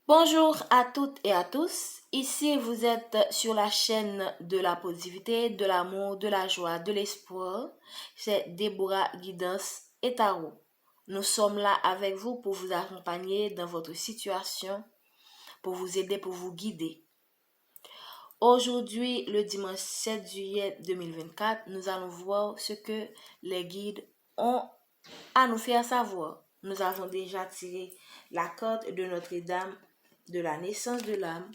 Bonjour à toutes et à tous. Ici, vous êtes sur la chaîne de la positivité, de l'amour, de la joie, de l'espoir. C'est Déborah Guidance et Tarot. Nous sommes là avec vous pour vous accompagner dans votre situation, pour vous aider, pour vous guider. Aujourd'hui, le dimanche 7 juillet 2024, nous allons voir ce que les guides ont à nous faire savoir. Nous avons déjà tiré la carte de Notre-Dame de la naissance de l'âme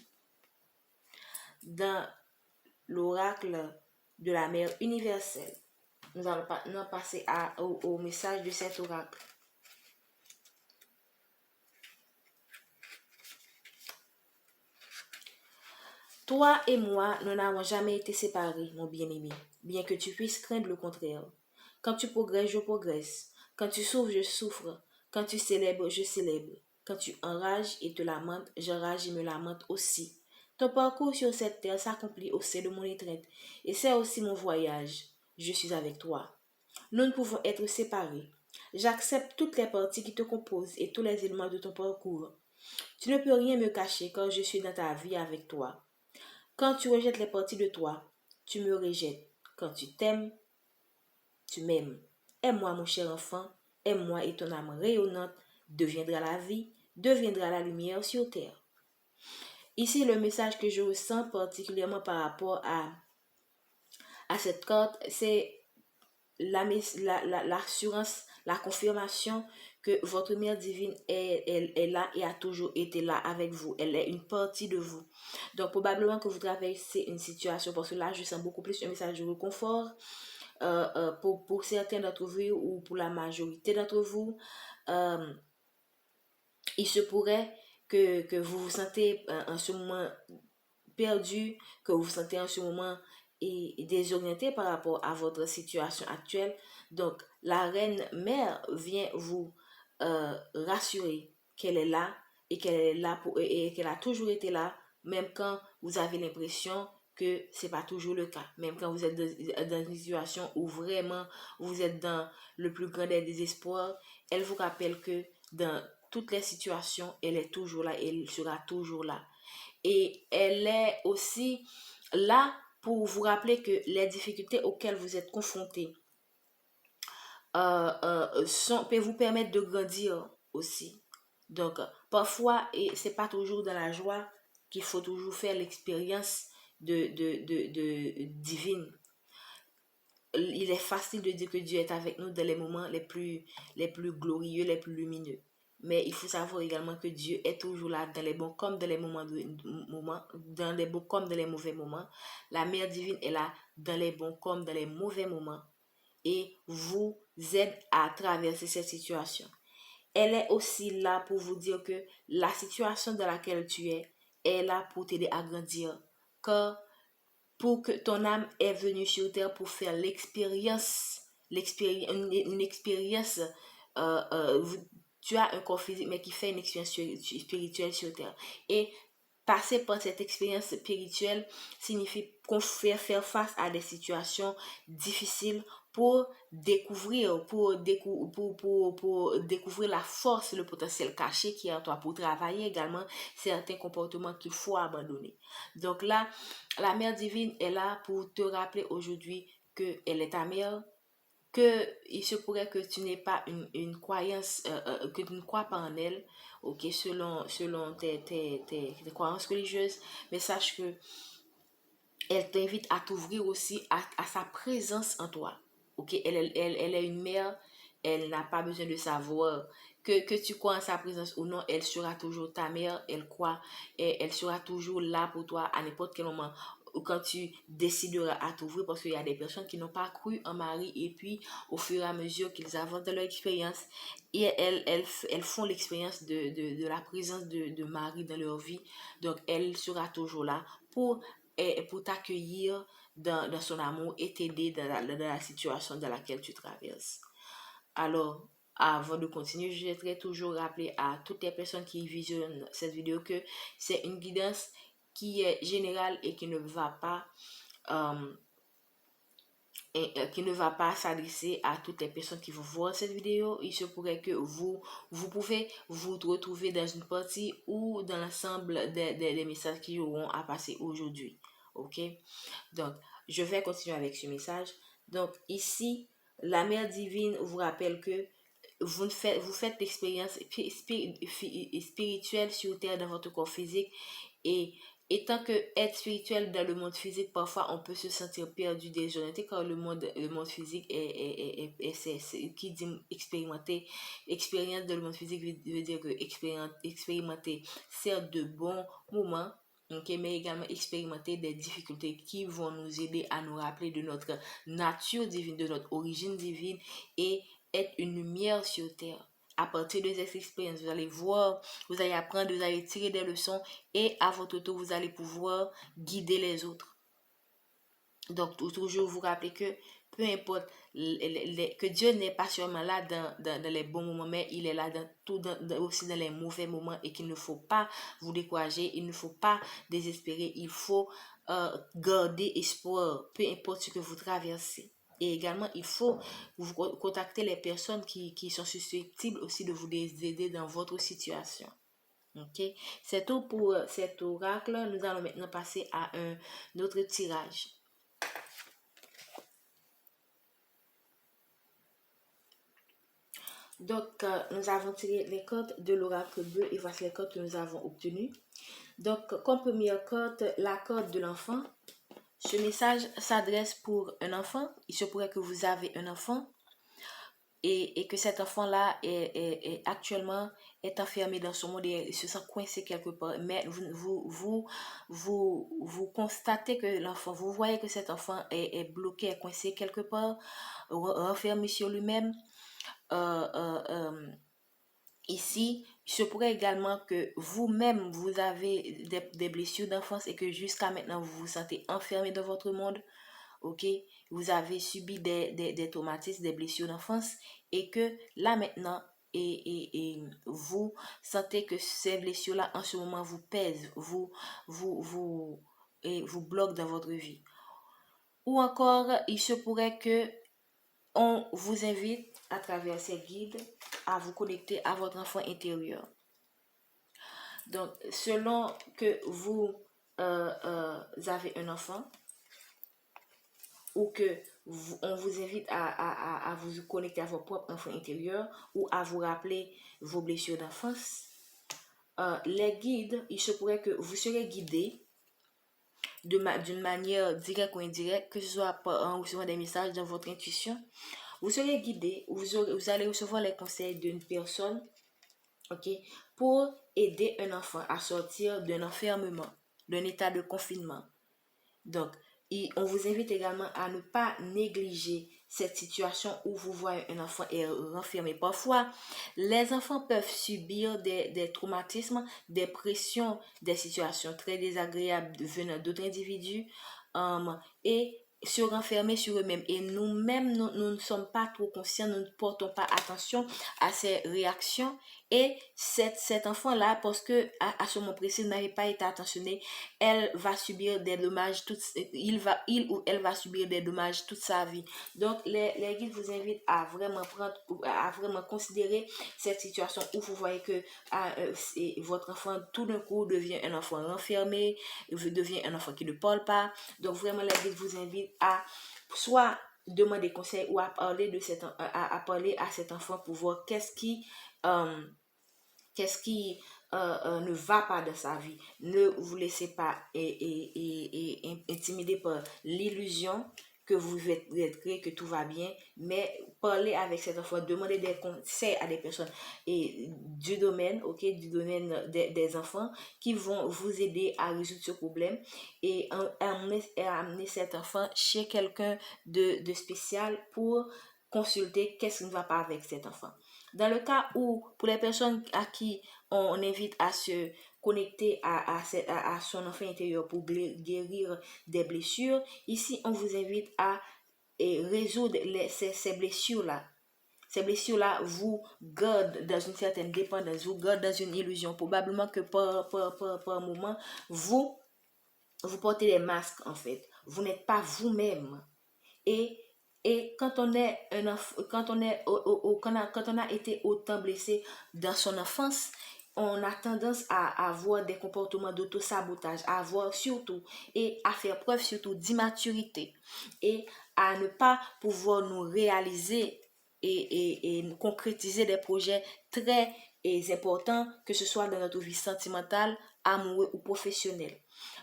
dans l'oracle de la mère universelle. Nous allons passer au message de cet oracle. Toi et moi, nous n'avons jamais été séparés, mon bien-aimé, bien que tu puisses craindre le contraire. Quand tu progresses, je progresse. Quand tu souffres, je souffre. Quand tu célèbres, je célèbre. Quand tu enrages et te lamentes, j'enrage et me lamente aussi. Ton parcours sur cette terre s'accomplit au sein de mon étreinte, et c'est aussi mon voyage. Je suis avec toi. Nous ne pouvons être séparés. J'accepte toutes les parties qui te composent et tous les éléments de ton parcours. Tu ne peux rien me cacher car je suis dans ta vie avec toi. Quand tu rejettes les parties de toi, tu me rejettes. Quand tu t'aimes, tu m'aimes. Aime-moi, mon cher enfant. Aime-moi et ton âme rayonnante deviendra la vie, deviendra la lumière sur terre. Ici, le message que je ressens particulièrement par rapport à cette carte, c'est l'assurance, la confirmation que votre mère divine est là et a toujours été là avec vous. Elle est une partie de vous. Donc, probablement que vous traversez une situation, parce que là, je sens beaucoup plus un message de réconfort pour certains d'entre vous ou pour la majorité d'entre vous. Euh, il se pourrait que vous vous sentez en ce moment perdu, que vous vous sentez en ce moment et désorienté par rapport à votre situation actuelle. Donc, la reine mère vient vous rassurer qu'elle est là et qu'elle est là et qu'elle a toujours été là, même quand vous avez l'impression que c'est pas toujours le cas. Même quand vous êtes dans une situation où vraiment vous êtes dans le plus grand des désespoirs, elle vous rappelle que dans toutes les situations, elle est toujours là et elle sera toujours là. Et elle est aussi là pour vous rappeler que les difficultés auxquelles vous êtes confrontés peuvent vous permettre de grandir aussi. Donc, parfois, et c'est pas toujours dans la joie qu'il faut toujours faire l'expérience de divine. Il est facile de dire que Dieu est avec nous dans les moments les plus glorieux, les plus lumineux. Mais il faut savoir également que Dieu est toujours là dans les bons comme dans les dans les bons comme dans les mauvais moments. La mère divine est là dans les bons comme dans les mauvais moments et vous aide à traverser cette situation. Elle est aussi là pour vous dire que la situation dans laquelle tu es est là pour t'aider à grandir. Car pour que ton âme est venue sur terre pour faire une expérience. euh, euh, Tu as un corps physique, mais qui fait une expérience spirituelle sur terre. Et passer par cette expérience spirituelle signifie qu'on fait faire face à des situations difficiles pour découvrir, pour découvrir la force, le potentiel caché qui est en toi, pour travailler également certains comportements qu'il faut abandonner. Donc là, la mère divine est là pour te rappeler aujourd'hui qu'elle est ta mère, que il se pourrait que tu n'aies pas une croyance, que tu ne crois pas en elle, ok, selon tes croyances religieuses, mais sache que elle t'invite à t'ouvrir aussi à sa présence en toi, ok, elle est une mère, elle n'a pas besoin de savoir que tu crois en sa présence ou non, elle sera toujours ta mère, elle croit, et elle sera toujours là pour toi à n'importe quel moment quand tu décideras à t'ouvrir, parce qu'il y a des personnes qui n'ont pas cru en Marie et puis au fur et à mesure qu'ils avancent dans leur expérience et elles font l'expérience de la présence de Marie dans leur vie. Donc elle sera toujours là pour t'accueillir dans son amour et t'aider dans la situation dans laquelle tu traverses. Alors, avant de continuer, je voudrais toujours rappeler à toutes les personnes qui visionnent cette vidéo que c'est une guidance qui est générale et qui ne va pas qui ne va pas s'adresser à toutes les personnes qui vont voir cette vidéo. Il se pourrait que vous pouvez vous retrouver dans une partie ou dans l'ensemble des messages qui auront à passer aujourd'hui. Ok? Donc, je vais continuer avec ce message. Donc, ici, la Mère divine vous rappelle que vous faites l'expérience spirituelle sur Terre dans votre corps physique et étant que être spirituel dans le monde physique, parfois on peut se sentir perdu, désorienté car le monde physique qui dit expérimenter, expérience dans le monde physique veut dire que expérimenter certes de bons moments, okay, mais également expérimenter des difficultés qui vont nous aider à nous rappeler de notre nature divine, de notre origine divine et être une lumière sur terre. À partir de cette expérience, vous allez voir, vous allez apprendre, vous allez tirer des leçons et à votre tour, vous allez pouvoir guider les autres. Donc, toujours vous rappeler que peu importe, que Dieu n'est pas seulement là dans les bons moments, mais il est là aussi dans les mauvais moments et qu'il ne faut pas vous décourager, il ne faut pas désespérer, il faut garder espoir, peu importe ce que vous traversez. Et également, il faut vous contacter les personnes qui sont susceptibles aussi de vous aider dans votre situation. Ok, c'est tout pour cet oracle. Nous allons maintenant passer à un autre tirage. Donc, nous avons tiré les cartes de l'oracle bleu et voici les cartes que nous avons obtenues. Donc, comme première carte, la carte de l'enfant. Ce message s'adresse pour un enfant. Il se pourrait que vous avez un enfant et que cet enfant-là est actuellement est enfermé dans son monde et se sent coincé quelque part. Mais vous constatez que l'enfant, vous voyez que cet enfant est bloqué, est coincé quelque part, renfermé sur lui-même. Ici, il se pourrait également que vous-même, vous avez des blessures d'enfance et que jusqu'à maintenant, vous vous sentez enfermé dans votre monde. Ok, vous avez subi des traumatismes, des blessures d'enfance et que là maintenant, et vous sentez que ces blessures-là en ce moment vous pèsent, vous bloquent dans votre vie. Ou encore, il se pourrait que on vous invite à travers ces guides à vous connecter à votre enfant intérieur. Donc, selon que vous avez un enfant, ou que on vous invite à vous connecter à votre propre enfant intérieur ou à vous rappeler vos blessures d'enfance, les guides, il se pourrait que vous serez guidé d'une manière directe ou indirecte, que ce soit en recevant des messages dans votre intuition. Vous serez guidé, vous allez recevoir les conseils d'une personne, ok, pour aider un enfant à sortir d'un enfermement, d'un état de confinement. Donc, on vous invite également à ne pas négliger cette situation où vous voyez un enfant est renfermé. Parfois, les enfants peuvent subir des traumatismes, des pressions, des situations très désagréables venant d'autres individus et se renfermer sur eux-mêmes. Et nous-mêmes, nous ne sommes pas trop conscients, nous ne portons pas attention à ces réactions. Et cet enfant-là, parce que à ce moment précis, n'avait pas été attentionné, elle va subir des dommages, il ou elle va subir des dommages toute sa vie. Donc, les guides vous invitent à vraiment considérer cette situation où vous voyez que votre enfant, tout d'un coup, devient un enfant renfermé, devient un enfant qui ne parle pas. Donc, vraiment, les guides vous invitent à soit demander conseil ou à parler à cet enfant pour voir qu'est-ce qui ne va pas dans sa vie. Ne vous laissez pas intimider par l'illusion que vous êtes créé, que tout va bien, mais parlez avec cet enfant, demandez des conseils à des personnes du domaine, du domaine des enfants qui vont vous aider à résoudre ce problème et amener cet enfant chez quelqu'un de spécial pour consulter qu'est-ce qui ne va pas avec cet enfant. Dans le cas où, pour les personnes à qui on invite à se connecter à son enfant intérieur pour guérir des blessures, ici on vous invite à résoudre ces blessures-là. Ces blessures-là vous gardent dans une certaine dépendance, vous gardent dans une illusion. Probablement que par moment, vous portez des masques en fait. Vous n'êtes pas vous-même. Et Et quand on est un quand on est quand on a été autant blessé dans son enfance, on a tendance à avoir des comportements d'auto-sabotage, à avoir surtout et à faire preuve surtout d'immaturité et à ne pas pouvoir nous réaliser et concrétiser des projets très importants, que ce soit dans notre vie sentimentale, amoureuse ou professionnelle.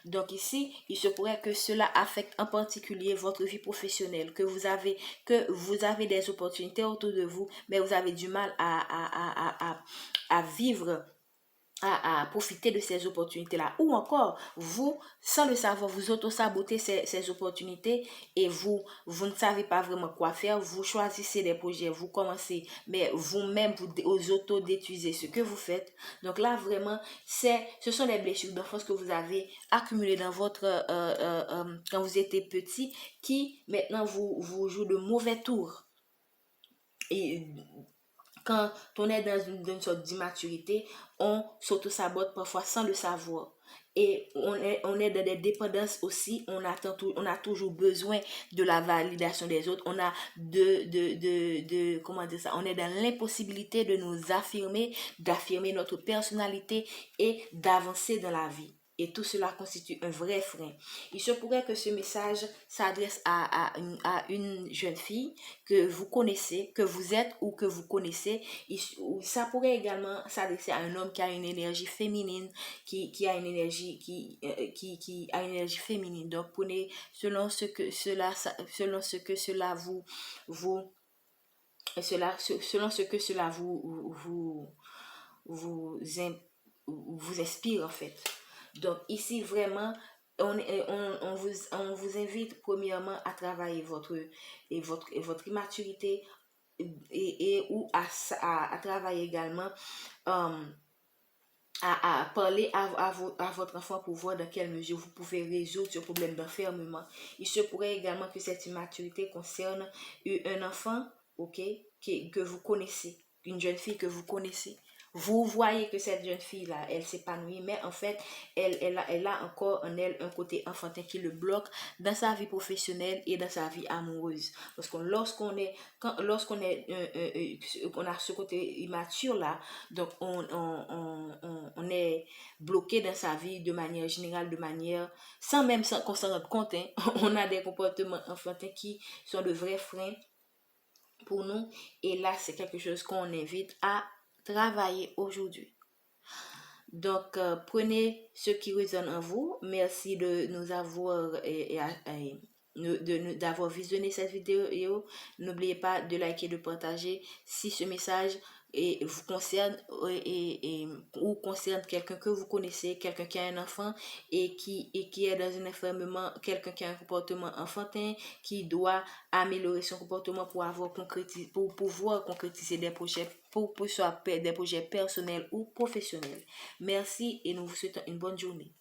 Donc ici, il se pourrait que cela affecte en particulier votre vie professionnelle, que vous avez des opportunités autour de vous, mais vous avez du mal à vivre à profiter de ces opportunités-là. Ou encore, vous, sans le savoir, vous auto-sabotez ces opportunités et vous ne savez pas vraiment quoi faire. Vous choisissez des projets, vous commencez, mais vous-même, vous auto-détruisez ce que vous faites. Donc là, vraiment, ce sont les blessures d'enfance que vous avez accumulées dans votre, quand vous étiez petit, qui maintenant vous jouent de mauvais tours. Et quand on est dans une sorte d'immaturité, on s'auto-sabote parfois sans le savoir. Et on est dans des dépendances aussi, on a toujours besoin de la validation des autres, on a comment dire ça, on est dans l'impossibilité de nous affirmer, d'affirmer notre personnalité et d'avancer dans la vie. Et tout cela constitue un vrai frein. Il se pourrait que ce message s'adresse à une jeune fille que vous connaissez, que vous êtes ou que vous connaissez. Ça pourrait également s'adresser à un homme qui a une énergie féminine, qui a une énergie qui a une énergie féminine. Donc prenez selon ce que cela selon ce que cela vous, vous inspire en fait. Donc ici vraiment on vous invite premièrement à travailler votre immaturité ou à travailler également à parler à votre enfant pour voir dans quelle mesure vous pouvez résoudre ce problème d'enfermement. Il se pourrait également que cette immaturité concerne un enfant, ok, que vous connaissez, une jeune fille que vous connaissez. Vous voyez que cette jeune fille-là, elle s'épanouit, mais en fait, elle a encore en elle un côté enfantin qui le bloque dans sa vie professionnelle et dans sa vie amoureuse. Parce que lorsqu'on a ce côté immature-là, donc on est bloqué dans sa vie de manière générale, sans qu'on s'en rende compte, hein. On a des comportements enfantins qui sont de vrais freins pour nous. Et là, c'est quelque chose qu'on invite à travailler aujourd'hui. Donc, prenez ce qui résonne en vous. Merci de nous avoir d'avoir visionné cette vidéo. N'oubliez pas de liker, de partager si ce message vous concerne ou concerne quelqu'un que vous connaissez, quelqu'un qui a un enfant et qui est dans un enfermement, quelqu'un qui a un comportement enfantin, qui doit améliorer son comportement pour pouvoir concrétiser des projets, pour soit des projets personnels ou professionnels. Merci et nous vous souhaitons une bonne journée.